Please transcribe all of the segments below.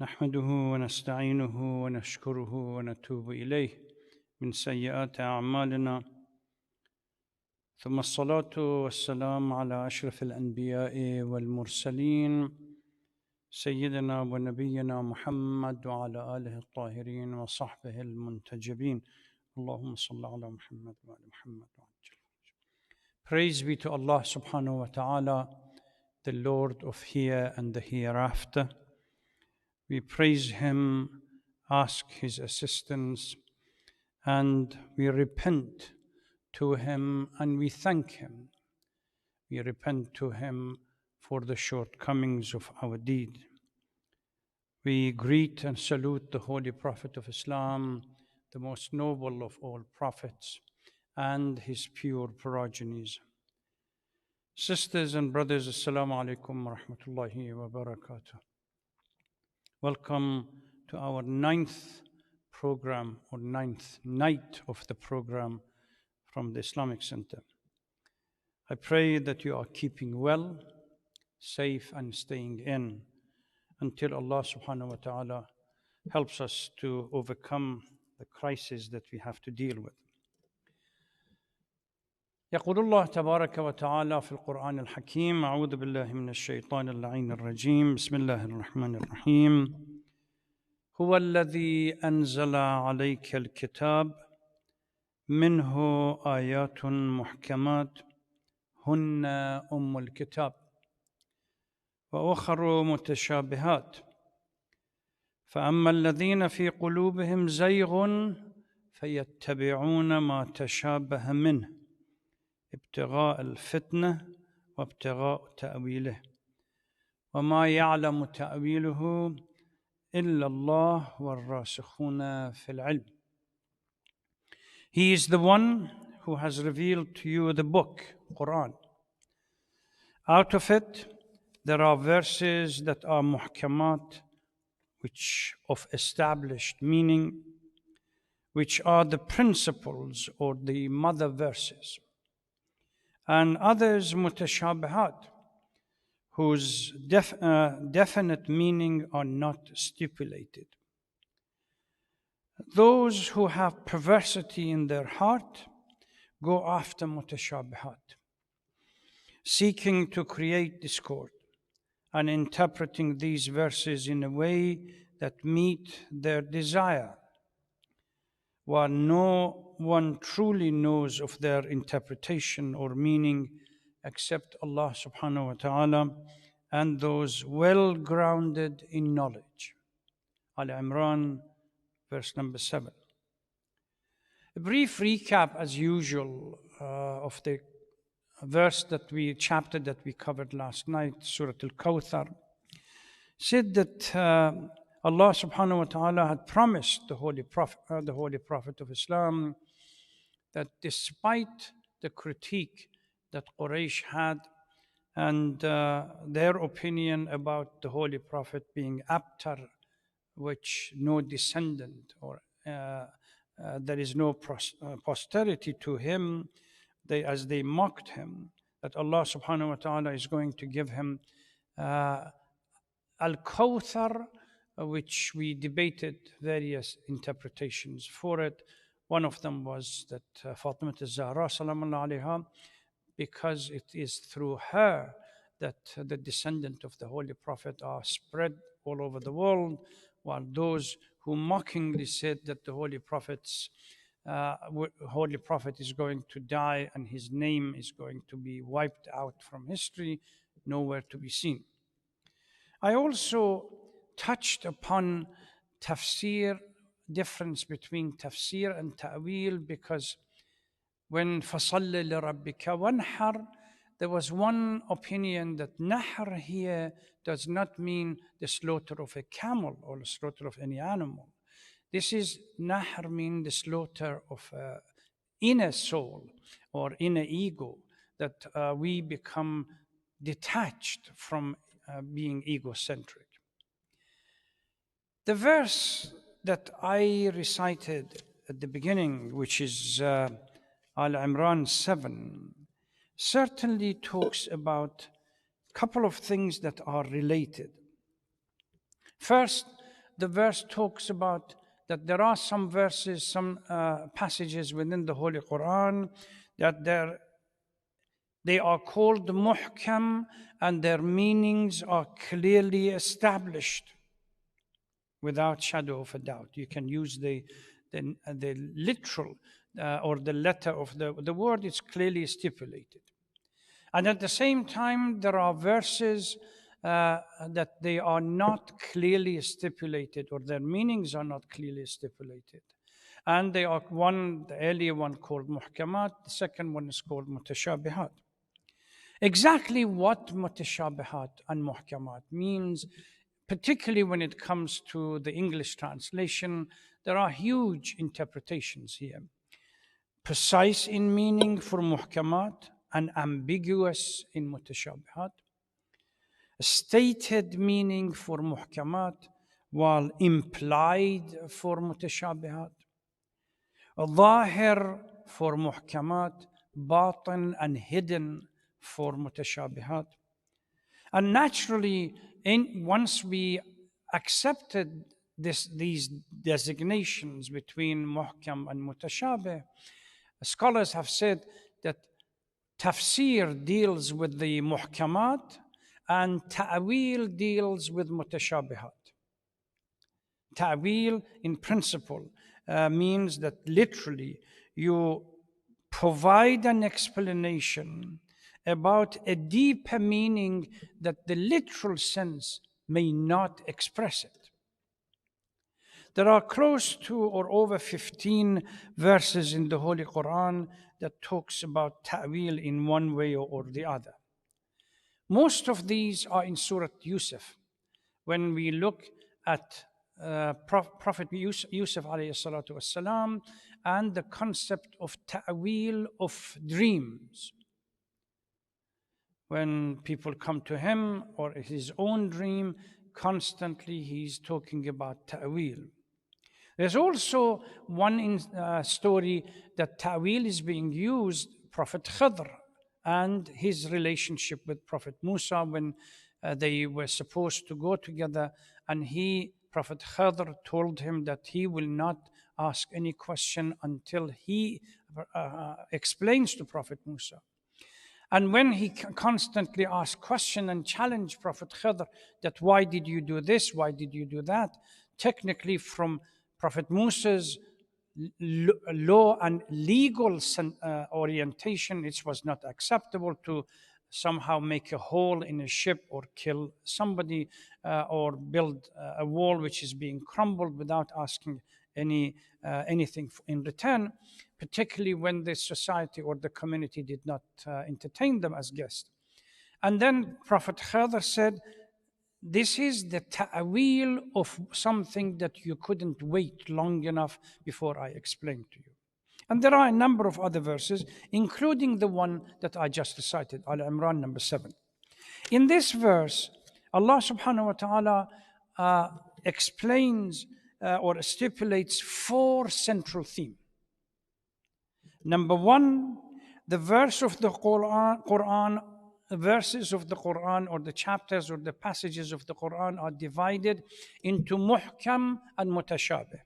نحمده ونستعينه ونشكره ونتوب إليه من سيئات أعمالنا ثم الصلاة والسلام على أشرف الأنبياء والمرسلين سيدنا ونبينا محمد وعلى آله الطاهرين وصحبه المنتجبين اللهم صل على محمد وعلى محمد وعجل. Praise be to Allah subhanahu wa ta'ala, the Lord of here and the hereafter. We praise Him, ask His assistance, and we repent to Him and we thank Him. We repent to Him for the shortcomings of our deed. We greet and salute the Holy Prophet of Islam, the most noble of all prophets, and his pure progenies. Sisters and brothers, Assalamu alaikum wa rahmatullahi wa barakatuh. Welcome to our ninth program, or ninth night of the program from the Islamic Center. I pray that you are keeping well, safe, and staying in until Allah subhanahu wa ta'ala helps us to overcome the crisis that we have to deal with. يقول الله تبارك وتعالى في القرآن الحكيم أعوذ بالله من الشيطان اللعين الرجيم بسم الله الرحمن الرحيم هو الذي أنزل عليك الكتاب منه آيات محكمات هن أم الكتاب وأخر متشابهات فأما الذين في قلوبهم زيغ فيتبعون ما تشابه منه ابتغاء الفتنة وابتغاء تأويله وما يعلم تأويله إلا الله والراسخون في العلم. He is the one who has revealed to you the book, Quran. Out of it, there are verses that are muhkamat, which of established meaning, which are the principles or the mother verses, and others mutashabihat, whose definite meaning are not stipulated. Those who have perversity in their heart go after mutashabihat, seeking to create discord and interpreting these verses in a way that meet their desire, while no one truly knows of their interpretation or meaning except Allah subhanahu wa ta'ala and those well grounded in knowledge. Al-Imran, verse number 7. A brief recap, as usual, of the chapter that we covered last night, Surah Al-Kawthar, said that Allah subhanahu wa ta'ala had promised the Holy Prophet of Islam that despite the critique that Quraysh had and their opinion about the Holy Prophet being abtar, which no descendant or there is no posterity to him, as they mocked him, that Allah subhanahu wa ta'ala is going to give him Al-Kawthar, which we debated various interpretations for it. One of them was that Fatima al-Zahra salamun alayha, because it is through her that the descendant of the Holy Prophet are spread all over the world, while those who mockingly said that the Holy Prophet is going to die and his name is going to be wiped out from history, nowhere to be seen. I also touched upon Tafsir, difference between Tafsir and Ta'wil, because when فَصَلِّ لِرَبِّكَ وَانْحَرْ, there was one opinion that Nahr here does not mean the slaughter of a camel or the slaughter of any animal. This is Nahr, mean the slaughter of an inner soul or inner ego, that we become detached from being egocentric. The verse that I recited at the beginning, which is Al-Imran 7, certainly talks about a couple of things that are related. First, the verse talks about that there are some verses, some passages within the Holy Quran that they are called muhkam and their meanings are clearly established without shadow of a doubt. You can use the literal or the letter of the word, it's clearly stipulated. And at the same time, there are verses that they are not clearly stipulated, or their meanings are not clearly stipulated. And they are the earlier one called muhkamat, the second one is called mutashabihat. Exactly what mutashabihat and muhkamat means, particularly when it comes to the English translation, there are huge interpretations here. Precise in meaning for muhkamat and ambiguous in mutashabihat. Stated meaning for muhkamat while implied for mutashabihat. Zahir for muhkamat, batin and hidden for mutashabihat. And naturally, once we accepted these designations between muhkam and mutashabih, scholars have said that Tafsir deals with the muhkamat and ta'wil deals with mutashabihat. Ta'wil in principle means that literally you provide an explanation about a deeper meaning that the literal sense may not express it. There are close to or over 15 verses in the Holy Quran that talks about ta'wil in one way or the other. Most of these are in Surah Yusuf. When we look at Prophet Yusuf alayhi salatu wasalam and the concept of ta'wil of dreams. When people come to him or his own dream, constantly he's talking about ta'wil. There's also one story that ta'wil is being used, Prophet Khidr and his relationship with Prophet Musa when they were supposed to go together, and Prophet Khidr told him that he will not ask any question until he explains to Prophet Musa. And when he constantly asked question and challenged Prophet Khidr that why did you do this, why did you do that, technically from Prophet Musa's law and legal orientation, it was not acceptable to somehow make a hole in a ship or kill somebody or build a wall which is being crumbled without asking anything in return, particularly when the society or the community did not entertain them as guests. And then Prophet Khidr said, this is the ta'wil of something that you couldn't wait long enough before I explained to you. And there are a number of other verses, including the one that I just recited, Al-Imran number 7. In this verse, Allah subhanahu wa ta'ala explains or stipulates 4 central themes. Number 1, the verse of the Quran, the verses of the Quran or the chapters or the passages of the Quran are divided into muhkam and mutashabih.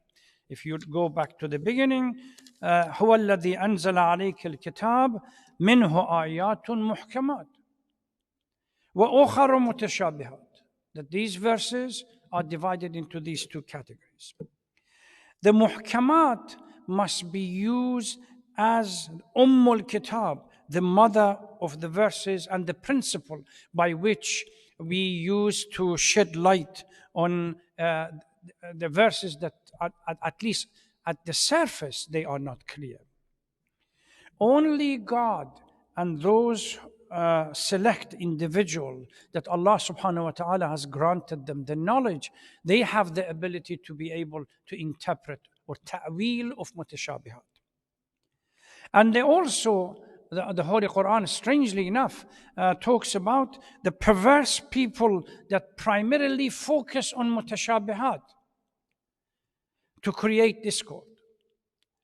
If you go back to the beginning, هو الذي أنزل عليك الكتاب منه آيات محكمات وأخر متشابهات. That these verses are divided into these 2 categories. The muhkamat must be used as al-Kitab, the mother of the verses and the principle by which we use to shed light on the verses that at least at the surface they are not clear. Only God and those select individual that Allah subhanahu wa ta'ala has granted them the knowledge, they have the ability to be able to interpret or ta'wil of mutashabihat. And they also, the Holy Quran, strangely enough, talks about the perverse people that primarily focus on mutashabihat to create discord.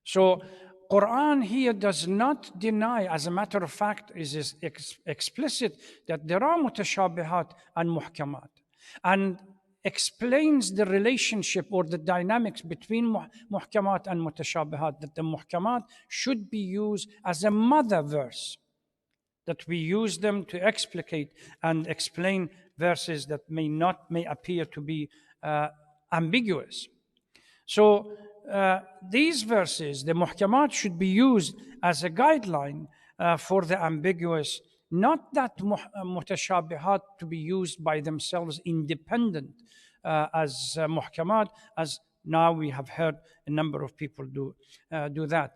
So Quran here does not deny, as a matter of fact, is explicit that there are mutashabihat and muhkamat. And explains the relationship or the dynamics between muhkamat and mutashabihat, that the muhkamat should be used as a mother verse, that we use them to explicate and explain verses that may appear to be ambiguous. So these verses, the muhkamat, should be used as a guideline for the ambiguous, not that mutashabihat to be used by themselves independent as muhkamat, as now we have heard a number of people do that.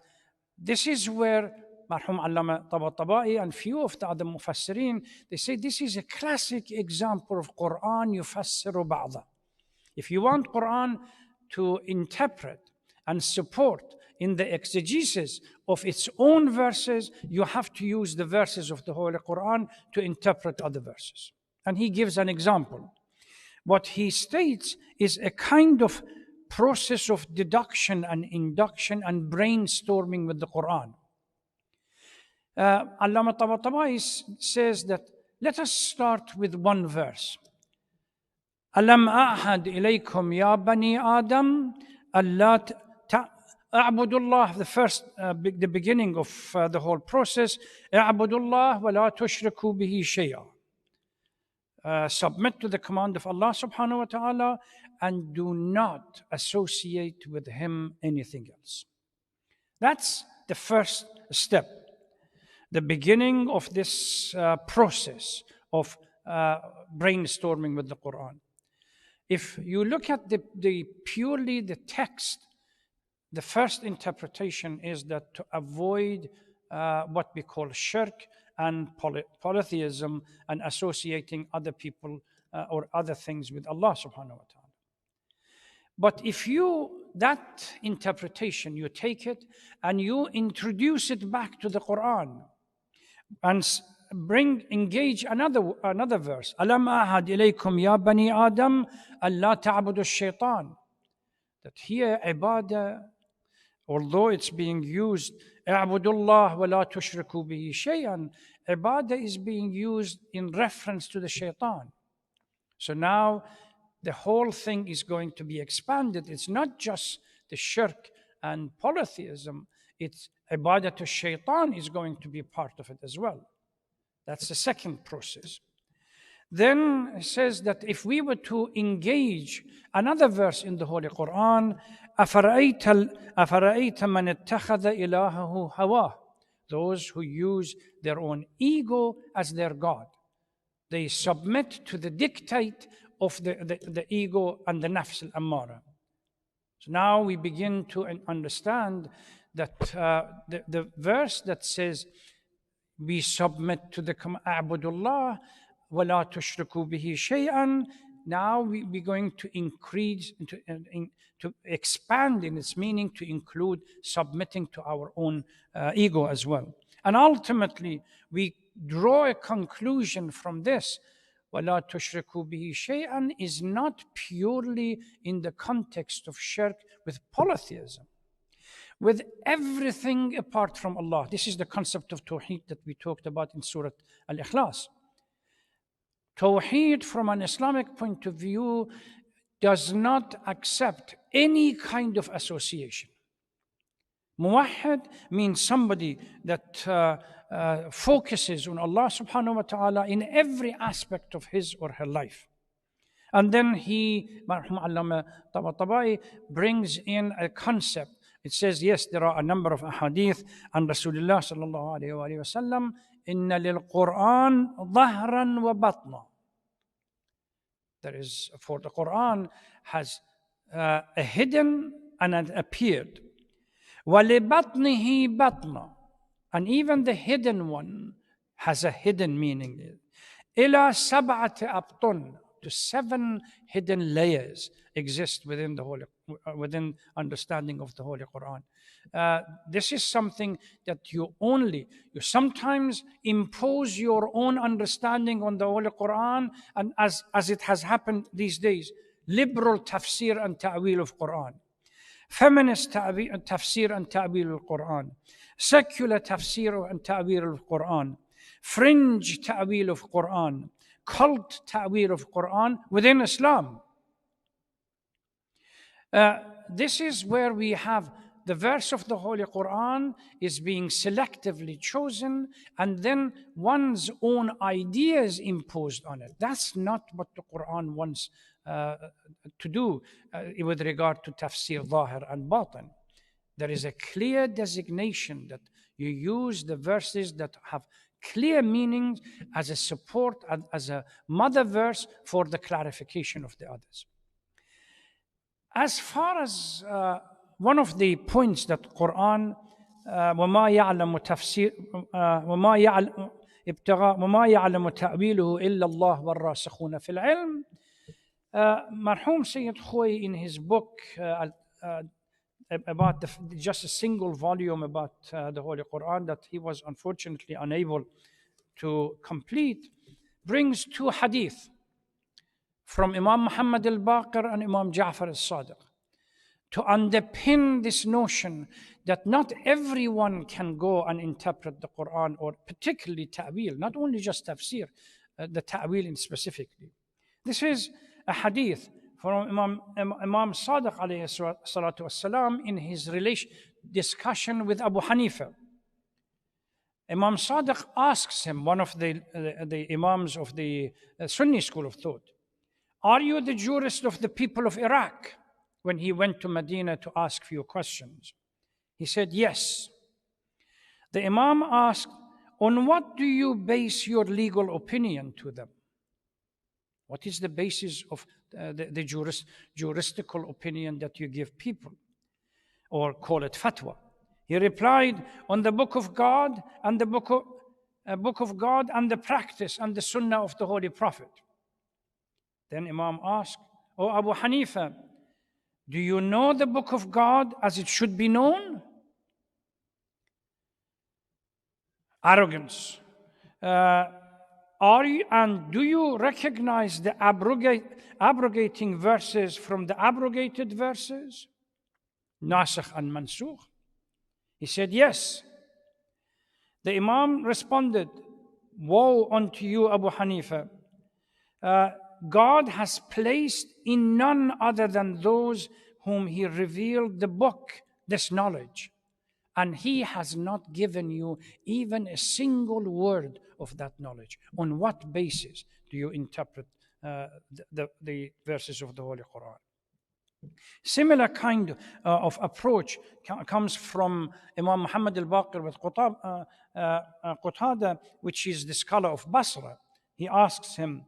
This is where Marhum Allama Tabatabai and few of the other mufassirin, they say this is a classic example of Quran yufassiru ba'da. If you want Quran to interpret and support in the exegesis of its own verses, you have to use the verses of the Holy Quran to interpret other verses. And he gives an example. What he states is a kind of process of deduction and induction and brainstorming with the Quran. Allama Tabatabai says that let us start with one verse. Alam a'had ilaykum ya bani Adam alla ta'budullah, the beginning of the whole process. A'budullah wa la tushriku bihi shay'a. Submit to the command of Allah subhanahu wa ta'ala and do not associate with him anything else. That's the first step, the beginning of this process of brainstorming with the Quran. If you look at the purely the text, the first interpretation is that to avoid what we call shirk and polytheism and associating other people or other things with Allah subhanahu wa ta'ala. But if that interpretation, you take it and you introduce it back to the Quran and engage another verse. Alam ahad ilaykum ya bani Adam alla ta'budu ash-shaytan. That here ibadah, although it's being used, a'budullah wa la tushriku bihi shay'an, ibadah is being used in reference to the shaitan. So now the whole thing is going to be expanded. It's not just the shirk and polytheism, it's ibadah to shaitan is going to be part of it as well. That's the second process. Then it says that if we were to engage another verse in the Holy Quran, أَفَرَأَيْتَ مَنِ اتَّخَذَ إِلَهَهُ هَوَاهُ, those who use their own ego as their God. They submit to the dictate of the ego and the nafs al-ammara. So now we begin to understand that the verse that says we submit to the A'budullah wa la tushriku bihi shay'an, now we're going to increase, to expand in its meaning to include submitting to our own ego as well. And ultimately, we draw a conclusion from this. وَلَا تُشْرِكُوا بِهِ شَيْئًا is not purely in the context of shirk with polytheism, with everything apart from Allah. This is the concept of Tawheed that we talked about in Surah Al-Ikhlas. Tawheed from an Islamic point of view does not accept any kind of association. Muwahhid means somebody that focuses on Allah subhanahu wa ta'ala in every aspect of his or her life. And then Marhum Allama Tabatabai brings in a concept. It says, yes, there are a number of ahadith and Rasulullah sallallahu alayhi wa sallam, inna lil Quran dhahran wa batna. There is, for the Quran has a hidden and an appeared. Wa li batnihi batna. And even the hidden one has a hidden meaning. Ila sab'ati abtun, to 7 hidden layers exist within understanding of the Holy Quran. This is something that you sometimes impose your own understanding on the Holy Quran, and as it has happened these days, liberal tafsir and ta'wil of Quran, feminist tafsir and ta'wil of Quran, secular tafsir and ta'wil of Quran, fringe ta'wil of Quran, cult ta'wil of Quran within Islam. This is where we have the verse of the Holy Quran is being selectively chosen and then one's own ideas imposed on it. That's not what the Quran wants to do with regard to tafsir, zahir and batin. There is a clear designation that you use the verses that have clear meanings as a support, as a mother verse for the clarification of the others. As far as one of the points that Quran وما يعلم تفسير وما يعلم تأويله إلا الله والراسخون في العلم. Marhum Sayyid Khoy in his book about just a single volume about the Holy Quran that he was unfortunately unable to complete, brings two hadith from Imam Muhammad al-Baqir and Imam Ja'far al-Sadiq to underpin this notion that not everyone can go and interpret the Quran, or particularly ta'wil, not only just tafsir, the ta'wil in specifically. This is a hadith from Imam Sadiq alayhi salatu wasalam in his discussion with Abu Hanifa. Imam Sadiq asks him, one of the imams of the Sunni school of thought, "Are you the jurist of the people of Iraq?" When he went to Medina to ask few questions. He said, "Yes." The Imam asked, "On what do you base your legal opinion to them? What is the basis of the juristical opinion that you give people? Or call it fatwa?" He replied, "On the book of God and the book of God and the practice and the sunnah of the Holy Prophet." Then Imam asked, "Oh Abu Hanifa, do you know the book of God as it should be known?" Arrogance. Do you recognize the abrogating verses from the abrogated verses? Nasikh and Mansukh. He said, "Yes." The Imam responded, "Woe unto you, Abu Hanifa. God has placed in none other than those whom He revealed the book this knowledge, and He has not given you even a single word of that knowledge. On what basis do you interpret the verses of the Holy Quran?" Similar kind of approach comes from Imam Muhammad al-Baqir with Qatada, which is the scholar of Basra. He asks him,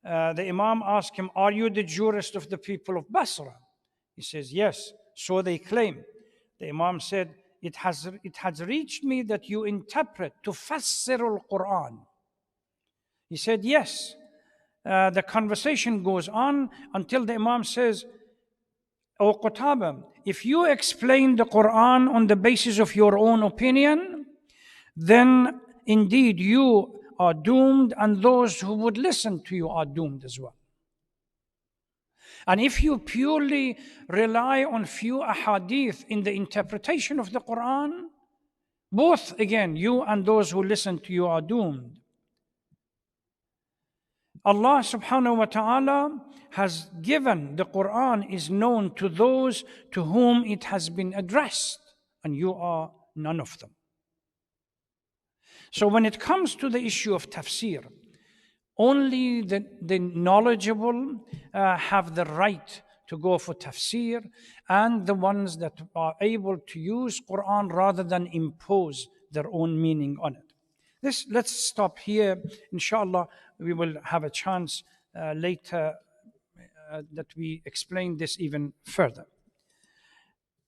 the Imam asked him, "Are you the jurist of the people of Basra?" He says, "Yes, so they claim." The Imam said, it has reached me that you interpret tufassir al-Quran." He said, "Yes." The conversation goes on until the Imam says, "O Qutaba, if you explain the Quran on the basis of your own opinion, then indeed you are doomed, and those who would listen to you are doomed as well. And if you purely rely on few ahadith in the interpretation of the Quran, both, again, you and those who listen to you are doomed." Allah subhanahu wa ta'ala has given the Quran is known to those to whom it has been addressed, and you are none of them. So when it comes to the issue of tafsir, only the knowledgeable have the right to go for tafsir, and the ones that are able to use Quran rather than impose their own meaning on it. Let's stop here. Inshallah, we will have a chance later that we explain this even further.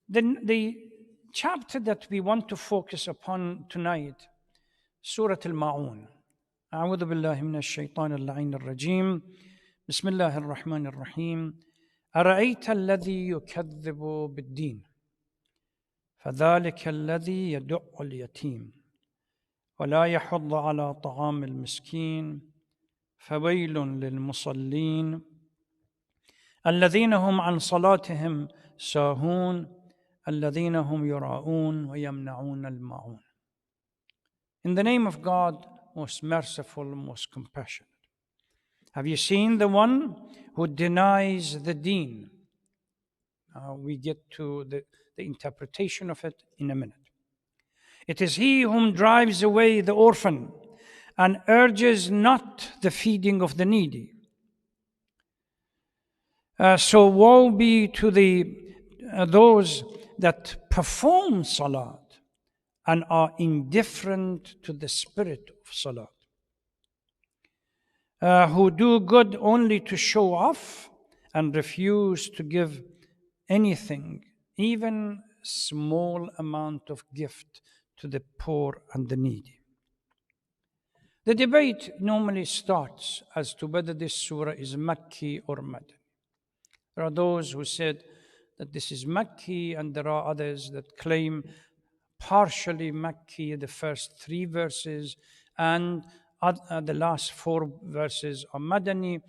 The chapter that we want to focus upon tonight, Surah Al-Ma'un. أعوذ بالله من الشيطان اللعين الرجيم. بسم الله الرحمن الرحيم. أرأيت الذي يكذب بالدين فذلك الذي يدع اليتيم ولا يحض على طعام المسكين فويل للمصلين الذين هم عن صلاتهم ساهون الذين هم يراءون ويمنعون الماعون. In the name of God, most merciful, most compassionate. Have you seen the one who denies the deen, We get to the interpretation of it in a minute. It is he whom drives away the orphan and urges not the feeding of the needy. So woe be to those that perform salat and are indifferent to the spirit of salat, who do good only to show off and refuse to give anything, even small amount of gift, to the poor and the needy. The debate normally starts as to whether this surah is Makki or Madani. There are those who said that this is Makki, and there are others that claim partially Makki, the first 3 verses, and the last 4 verses are Madani.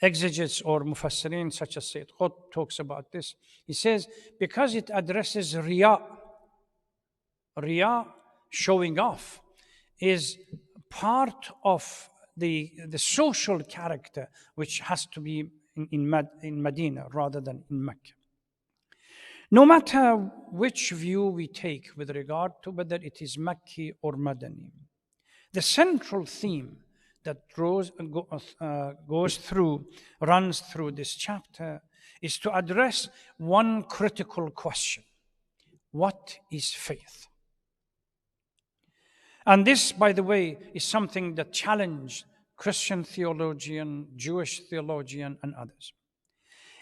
Exegetes or Mufassirin such as Sayyid Qutb talks about this. He says, because it addresses Riya, showing off, is part of the social character which has to be in Medina rather than in Mecca. No matter which view we take with regard to whether it is Makki or Madani, the central theme that runs through this chapter is to address one critical question: what is faith? And this, by the way, is something that challenged Christian theologian, Jewish theologian, and others.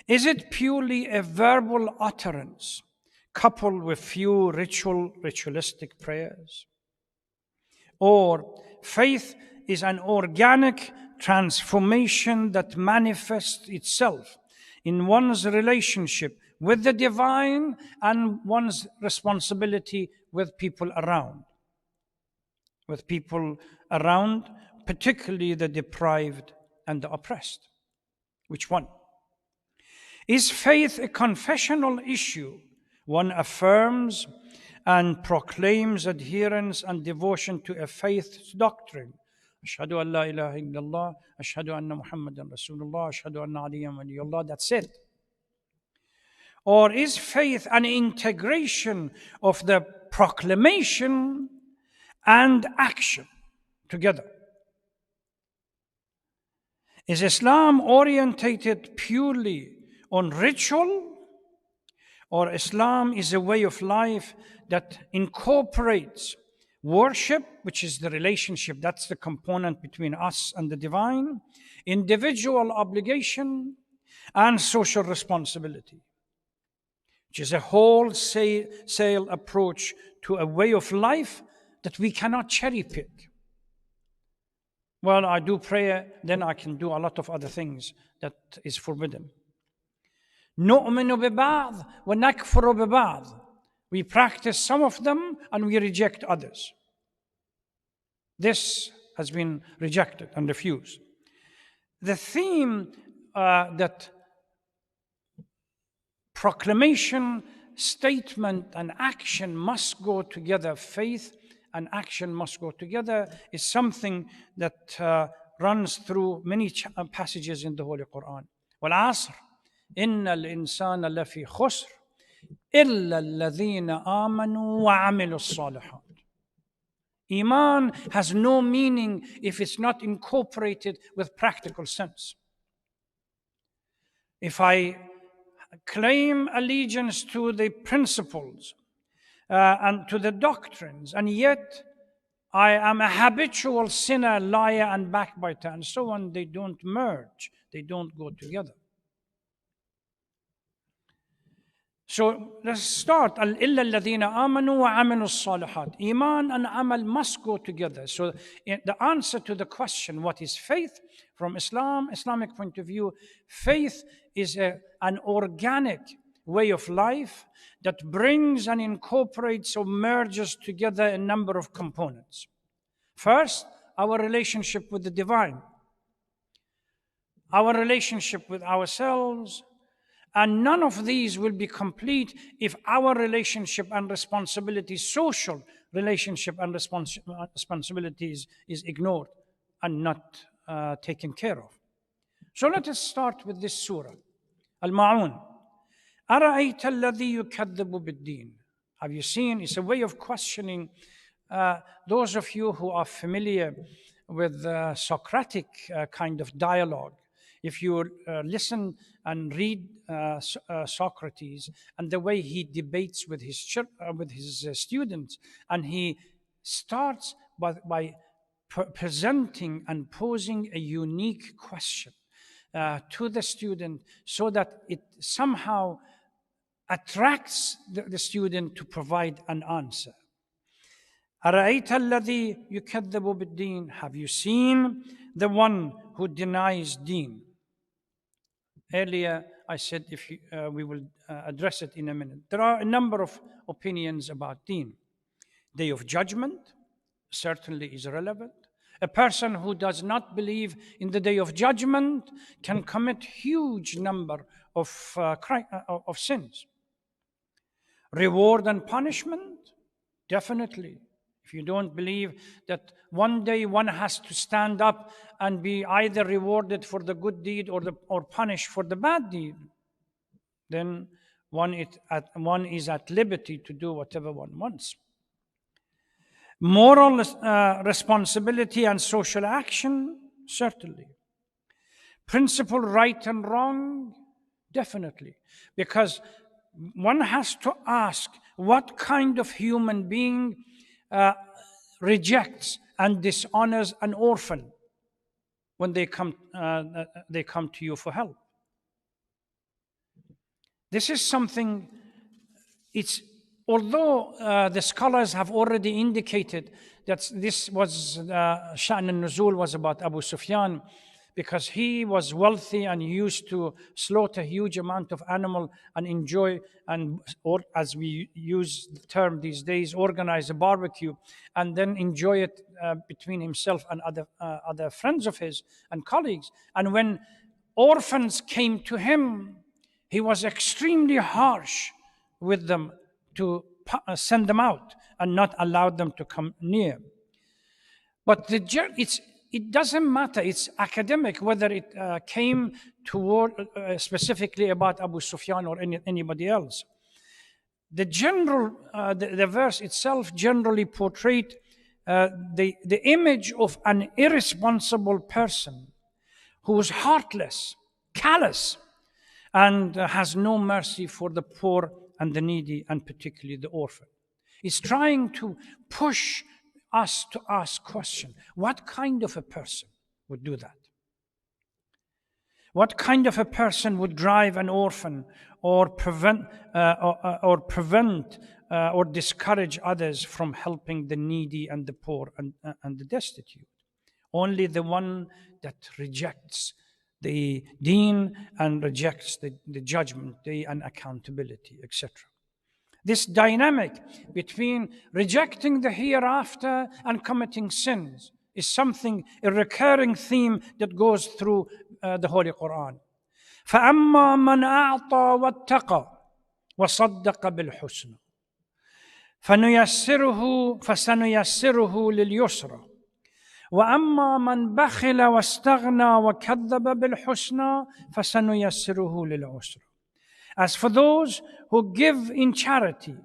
Is it purely a verbal utterance coupled with few ritualistic prayers? Or faith is an organic transformation that manifests itself in one's relationship with the divine and one's responsibility with people around? Particularly the deprived and the oppressed. Which one? Is faith a confessional issue? One affirms and proclaims adherence and devotion to a faith's doctrine. Ashhadu an la ilaha illallah, ashhadu anna Muhammadan Rasulullah, ashhadu anna Aliyan waliyullah. That's it. Or is faith an integration of the proclamation and action together? Is Islam orientated purely on ritual, or Islam is a way of life that incorporates worship, which is the relationship, that's the component between us and the divine, individual obligation, and social responsibility, which is a wholesale approach to a way of life that we cannot cherry pick. Well, I do prayer, then I can do a lot of other things that is forbidden. نؤمن ببعض ونكفر ببعض. We practice some of them and we reject others. This has been rejected and refused. The theme that proclamation, statement, and action must go together, faith and action must go together, is something that runs through many passages in the Holy Quran. وَالْعَصْرِ إِنَّ الْإِنسَانَ لَفِي خُسْرٍ إِلَّا الَّذِينَ آمَنُوا وَعَمِلُوا الصَّالِحَاتِ. Iman has no meaning if it's not incorporated with practical sense. If I claim allegiance to the principles and to the doctrines, and yet I am a habitual sinner, liar, and backbiter, and so on, they don't merge, they don't go together. So let's start. إِلَّا الَّذِينَ آمَنُوا وَعَمِلُوا الصَّالِحَاتِ. Iman and amal must go together. So the answer to the question, what is faith? From Islamic point of view, faith is an organic way of life that brings and incorporates or merges together a number of components. First, our relationship with the divine, our relationship with ourselves, and none of these will be complete if our relationship and responsibility, social relationship and responsibilities, is ignored and not taken care of. So let us start with this surah. Al-Ma'un. أَرَأَيْتَ الَّذِي يُكَذِّبُ بِالدِّينِ. Have you seen? It's a way of questioning those of you who are familiar with Socratic kind of dialogue. If you listen and read Socrates and the way he debates with his students, and he starts by presenting and posing a unique question to the student so that it somehow attracts the student to provide an answer. أَرَأَيْتَ الَّذِي يُكَذِّبُ بِالدِّينِ. Have you seen the one who denies deen? Earlier I said we will address it in a minute. There are a number of opinions about deen. Day of judgment certainly is relevant. A person who does not believe in the day of judgment can commit huge number of sins. Reward and punishment, definitely. If you don't believe that one day one has to stand up and be either rewarded for the good deed or punished for the bad deed, then one is at liberty to do whatever one wants. Moral responsibility and social action, certainly. Principle right and wrong, definitely. Because one has to ask what kind of human being rejects and dishonors an orphan when they come to you for help. This is something, although the scholars have already indicated that this was Sha'n al-Nuzul was about Abu Sufyan, because he was wealthy and used to slaughter a huge amount of animal and enjoy, or as we use the term these days, organize a barbecue and then enjoy it between himself and other friends of his and colleagues. And when orphans came to him, he was extremely harsh with them to send them out and not allow them to come near. But it doesn't matter, it's academic whether it came toward specifically about Abu Sufyan or anybody else. The verse itself generally portrayed the image of an irresponsible person who is heartless, callous, and has no mercy for the poor and the needy, and particularly the orphan. It's trying to push us to ask question: what kind of a person would do that? What kind of a person would drive an orphan or prevent or discourage others from helping the needy and the poor and the destitute? Only the one that rejects the deen and rejects the judgment day and accountability, etc. This dynamic between rejecting the hereafter and committing sins is a recurring theme that goes through the Holy Quran. فَأَمَّا مَنْ أَعْطَى وَاتَّقَى وَصَدَّقَ بِالْحُسْنَى فَسَنُيَسِّرُهُ لِلْيُسْرَى وَأَمَّا مَنْ بَخِلَ وَاسْتَغْنَى وَكَذَّبَ بِالْحُسْنَى فَسَنُيَسِّرُهُ لِلْعُسْرَى. As for those who give in charity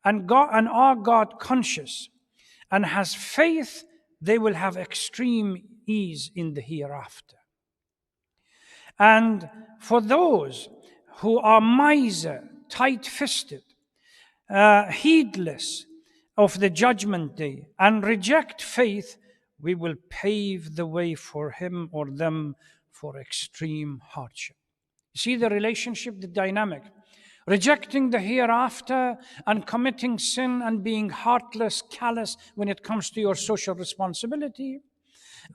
and are God conscious and has faith, they will have extreme ease in the hereafter. And for those who are miser, tight-fisted, heedless of the judgment day and reject faith, we will pave the way for him or them for extreme hardship. See the relationship, the dynamic. Rejecting the hereafter and committing sin and being heartless, callous when it comes to your social responsibility,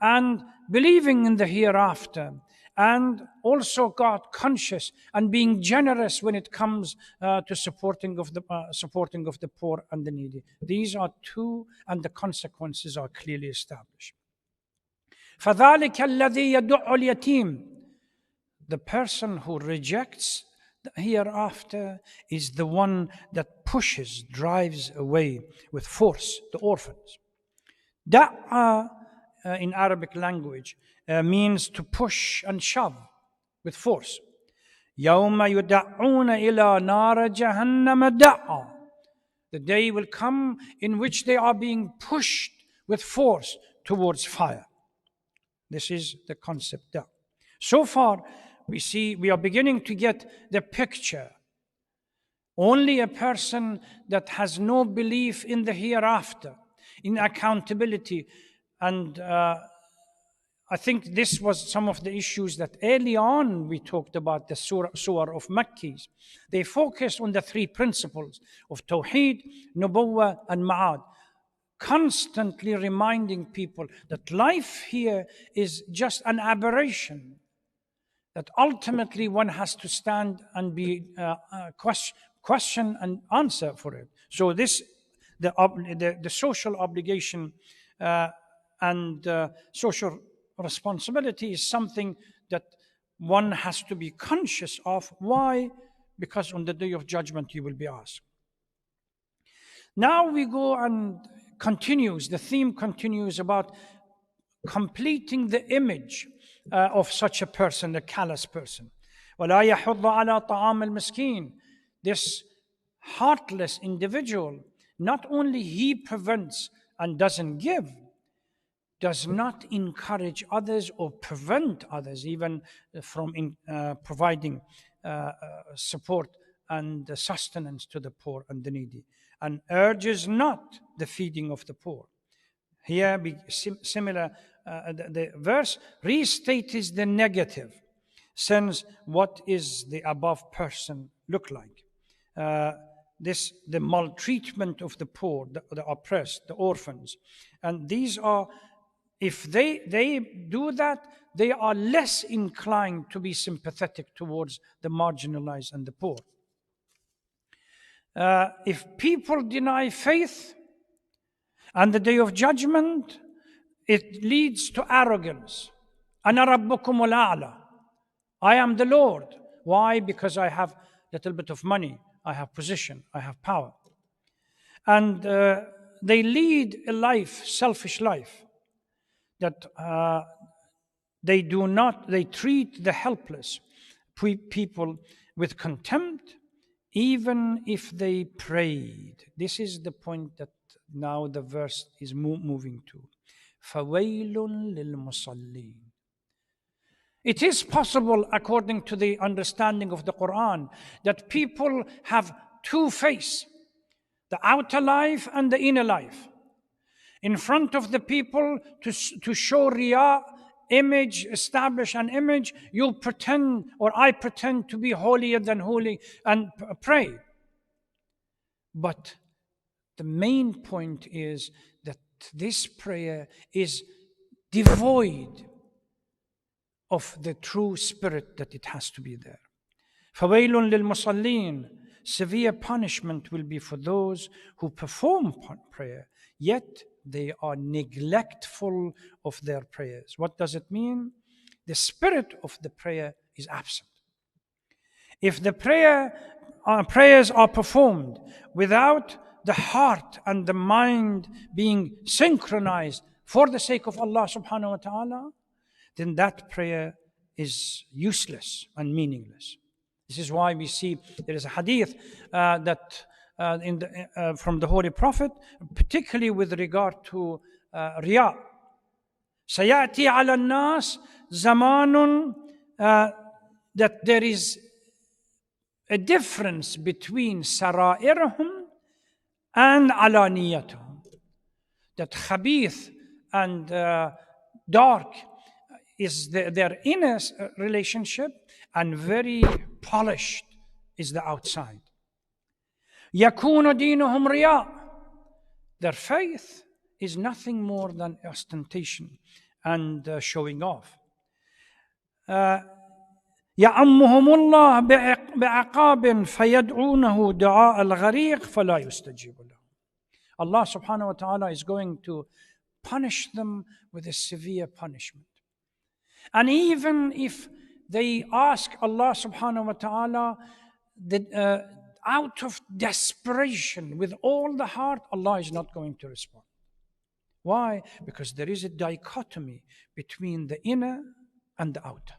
and believing in the hereafter, and also God conscious and being generous when it comes to supporting of the poor and the needy. These are two, and the consequences are clearly established. فَذَلِكَ الَّذِي يَدُعُّ الْيَتِيمِ. The person who rejects the hereafter is the one that drives away with force the orphans. Da'a in Arabic language means to push and shove with force. يوم يدعون إلى نار جهنم دعا. The day will come in which they are being pushed with force towards fire. This is the concept there. So far, we are beginning to get the picture. Only a person that has no belief in the hereafter, in accountability, and I think this was some of the issues that early on we talked about the Surah of Makkis. They focused on the three principles of Tawheed, Nubuwwah, and Ma'ad, constantly reminding people that life here is just an aberration, that ultimately one has to stand and be question and answer for it. So this, the social obligation and social responsibility is something that one has to be conscious of. Why? Because on the day of judgment you will be asked. Now we go and the theme continues about completing the image of such a person, a callous person. وَلَا يَحُضُّ عَلَى طَعَامِ الْمِسْكِينِ. This heartless individual, not only he prevents and doesn't give, does not encourage others or prevent others even from providing support and sustenance to the poor and the needy, and urges not the feeding of the poor. Here, similar, the verse restates the negative, since what is the above person look like? The maltreatment of the poor, the oppressed, the orphans. And these are, if they do that, they are less inclined to be sympathetic towards the marginalized and the poor. If people deny faith and the day of judgment, it leads to arrogance. أَنَا رَبُّكُمُ الْأَعْلَى. I am the Lord. Why? Because I have a little bit of money, I have position, I have power. And they lead a life, selfish life, that they treat the helpless people with contempt, even if they prayed. This is the point that now the verse is moving to. فَوَيْلٌ لِلْمُصَلِّينَ. It is possible, according to the understanding of the Quran, that people have two faces, the outer life and the inner life. In front of the people, to show riyā, image, establish an image, you pretend, or I pretend to be holier than holy and pray. But the main point is that this prayer is devoid of the true spirit that it has to be there. فَوَيْلٌ لِلْمُصَلِّينَ. Severe punishment will be for those who perform prayer, yet they are neglectful of their prayers. What does it mean? The spirit of the prayer is absent. If the prayers are performed without the heart and the mind being synchronized for the sake of Allah subhanahu wa ta'ala, then that prayer is useless and meaningless. This is why we see there is a hadith from the Holy Prophet, particularly with regard to riyā. سَيَأْتِي عَلَى النَّاسِ زَمَانٌ, that there is a difference between سَرَائِرْهُمْ and عَلَانِيَتُهُمْ. That khabith and dark is their inner relationship, and very polished is the outside. يَكُونُ دِينُهُمْ رِيَاء. Their faith is nothing more than ostentation and showing off. يَعَمُّهُمُ اللَّهُ بِعَقَابٍ فَيَدْعُونَهُ دُعَاءَ الْغَرِيقِ فَلَا يُسْتَجِيبُ لَهُ. Allah subhanahu wa ta'ala is going to punish them with a severe punishment. And even if they ask Allah subhanahu wa ta'ala out of desperation with all the heart, Allah is not going to respond. Why? Because there is a dichotomy between the inner and the outer.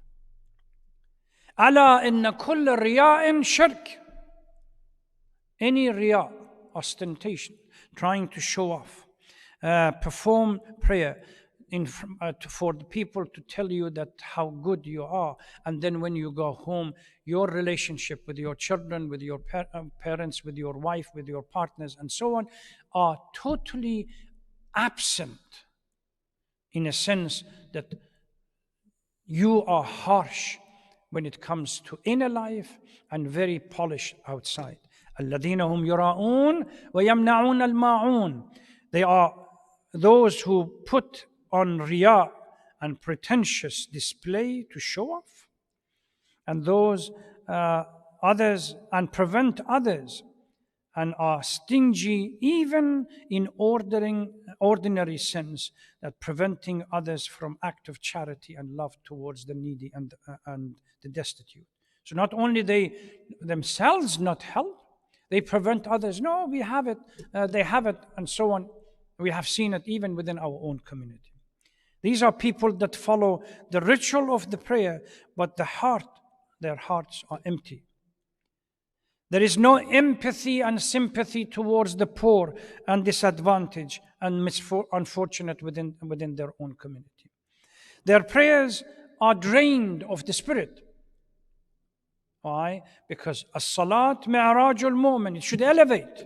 ألا إن كل رياء شرك. Any riya, ostentation, trying to show off, perform prayer for the people to tell you that how good you are, and then when you go home, your relationship with your children, with your parents, with your wife, with your partners, and so on, are totally absent, in a sense that you are harsh when it comes to inner life and very polished outside. الذين هم يراءون ويمنعون الماعون. They are those who put on riya and pretentious display to show off, and those others, and prevent others, and are stingy even in ordinary sense, that preventing others from act of charity and love towards the needy and the destitute. So not only they themselves not help, they prevent others. No, we have it, they have it, and so on. We have seen it even within our own community. These are people that follow the ritual of the prayer, but their hearts are empty. There is no empathy and sympathy towards the poor and disadvantaged and unfortunate within their own community. Their prayers are drained of the spirit. Why? Because as-salat mi'rajul mu'min, it should elevate.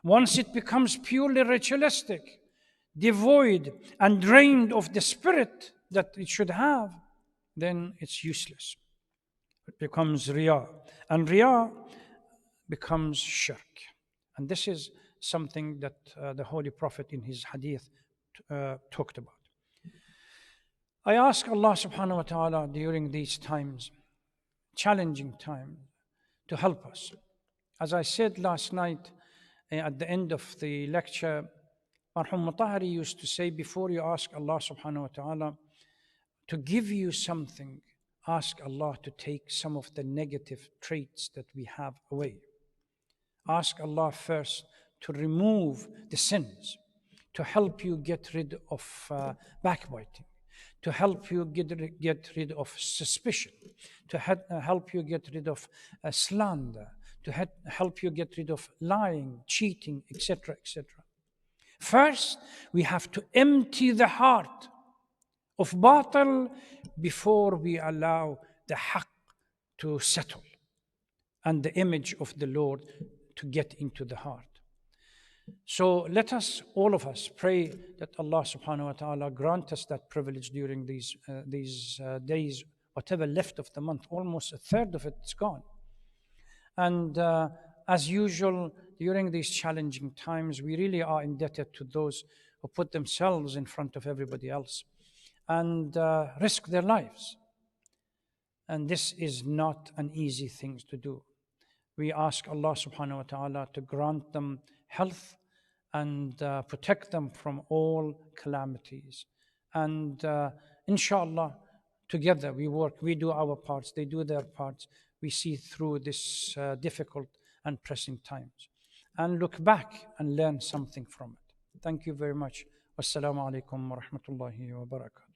Once it becomes purely ritualistic, devoid and drained of the spirit that it should have, then it's useless. It becomes riya, and riya becomes shirk. And this is something that the Holy Prophet in his hadith talked about. I ask Allah subhanahu wa ta'ala during these times, challenging times, to help us. As I said last night at the end of the lecture, Marhum Mutahari used to say, before you ask Allah subhanahu wa ta'ala to give you something, ask Allah to take some of the negative traits that we have away. Ask Allah first to remove the sins, to help you get rid of backbiting, to help you get rid of suspicion, to help you get rid of slander, to help you get rid of lying, cheating, etc., etc. First, we have to empty the heart of batil before we allow the haqq to settle and the image of the Lord to get into the heart. So let us, all of us, pray that Allah subhanahu wa ta'ala grant us that privilege during these days, whatever left of the month, almost a third of it is gone. And as usual, during these challenging times, we really are indebted to those who put themselves in front of everybody else and risk their lives. And this is not an easy thing to do. We ask Allah subhanahu wa ta'ala to grant them health and protect them from all calamities. And inshallah, together we work, we do our parts, they do their parts. We see through this difficult and pressing times and look back and learn something from it. Thank you very much. Wassalamu alaikum wa rahmatullahi wa barakatuh.